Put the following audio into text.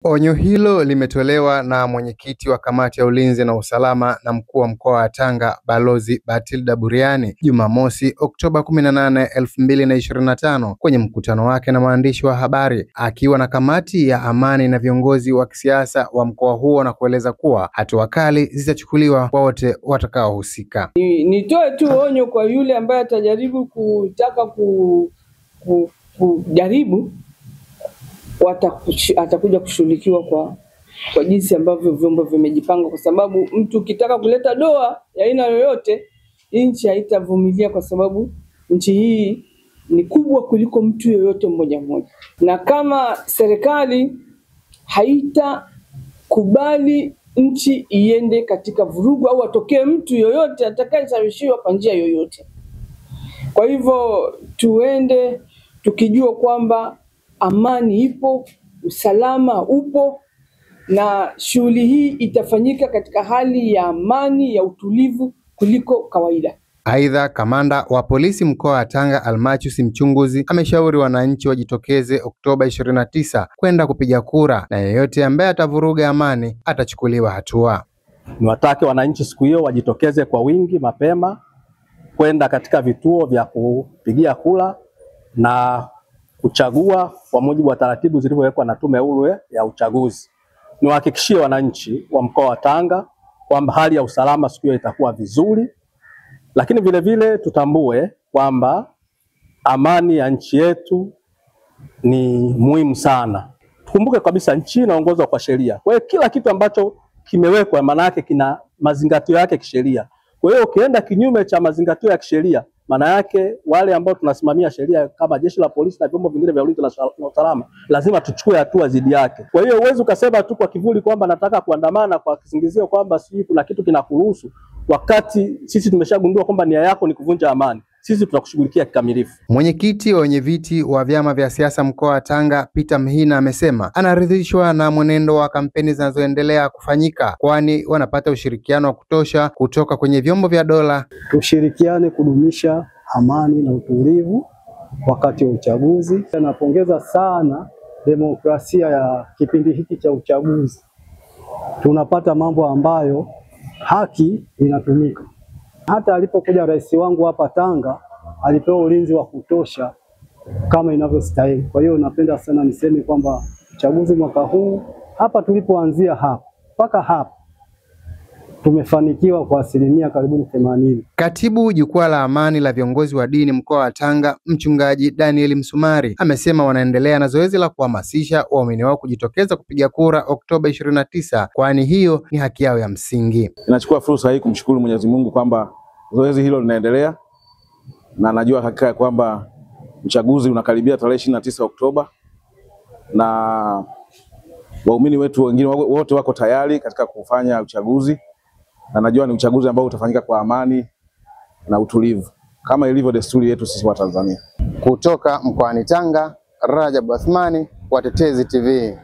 Onyo hilo limetolewa na mwenyekiti wa kamati ya ulinzi na usalama na mkuu wa mkoa wa Tanga Balozi Batilda Buriani Jumamosi Oktoba 18, 2025 kwenye mkutano wake na waandishi wa habari akiwa na kamati ya amani na viongozi wa kisiasa wa mkoa huo, na kueleza kuwa hatua kali zitachukuliwa kwa wote watakaohusika. Nitoe tu onyo kwa yule ambaye atajaribu kutaka kujaribu atakuja kushughulikiwa kwa jinsi ambavyo vyombo vimejipanga, kwa sababu mtu ukitaka kuleta doa ya aina yoyote nchi haitavumilia, kwa sababu nchi hii ni kubwa kuliko mtu yoyote mmoja mmoja, na kama serikali haitakubali nchi iende katika vurugu au atokee mtu yoyote atakayeshawishiwa kwa njia yoyote. Kwa hivyo tuende tukijua kwamba amani ipo, usalama upo, na shughuli hii itafanyika katika hali ya amani, ya utulivu kuliko kawaida. Aidha, kamanda wa polisi mkoa wa Tanga Almachus Mchunguzi ameshauri wananchi wajitokeze Oktoba 29 kwenda kupiga kura, na yeyote ambaye atavuruga amani atachukuliwa hatua. Niwatake wananchi siku hiyo wajitokeze kwa wingi mapema kwenda katika vituo vya kupigia kura na kuchagua kwa mujibu wa taratibu zilizowekwa na Tume Huru ya Uchaguzi. Niwahakikishie wananchi wa mkoa wa Tanga kwamba hali ya usalama siku hiyo itakuwa vizuri, lakini vile vile tutambue kwamba amani ya nchi yetu ni muhimu sana. Tukumbuke kabisa nchi inaongozwa kwa sheria. Kwa hiyo kila kitu ambacho kimewekwa maana yake kina mazingatio yake kisheria. Kwa hiyo ukienda kinyume cha mazingatio ya kisheria, maana yake wale ambao tunasimamia sheria kama jeshi la polisi na vyombo vingine vya ulinzi na usalama lazima tuchukue hatua dhidi yake. Kwa hiyo uwezo ukasema tu kwa kivuli kwamba nataka kuandamana kwa kisingizio kwamba sisi kuna kitu kinakuruhusu, wakati sisi tumeshagundua kwamba nia yako ni kuvunja amani. Sisi tutakushughulikia kikamilifu. Mwenyekiti wa wenyeviti wa vyama vya siasa mkoa wa Tanga Peter Mhina amesema anaridhishwa na mwenendo wa kampeni zinazoendelea kufanyika, kwani wanapata ushirikiano wa kutosha kutoka kwenye vyombo vya dola. Tushirikiane kudumisha amani na utulivu wakati wa uchaguzi. Napongeza sana demokrasia ya kipindi hiki cha uchaguzi. Tunapata mambo ambayo haki inatumika. Hata alipokuja rais wangu hapa Tanga alipewa ulinzi wa kutosha kama inavyostahili. Kwa hiyo napenda sana niseme kwamba uchaguzi mwaka huu hapa tulipoanzia hapa mpaka hapa tumefanikiwa kwa asilimia karibu 80. Katibu jukwaa la amani la viongozi wa dini mkoa wa Tanga Mchungaji Daniel Msumari amesema wanaendelea na zoezi la kuhamasisha waumini wao kujitokeza kupiga kura Oktoba 29, kwani hiyo ni haki yao ya msingi. Ninachukua fursa hii kumshukuru Mwenyezi Mungu kwamba zoezi hilo linaendelea, na najua hakika kwamba uchaguzi unakaribia tarehe 29 Oktoba, na waumini wetu wengine wote wako tayari katika kufanya uchaguzi, na najua ni uchaguzi ambao utafanyika kwa amani na utulivu kama ilivyo desturi yetu sisi wa Tanzania. Kutoka mkoani Tanga, Rajab Athmani, Watetezi TV.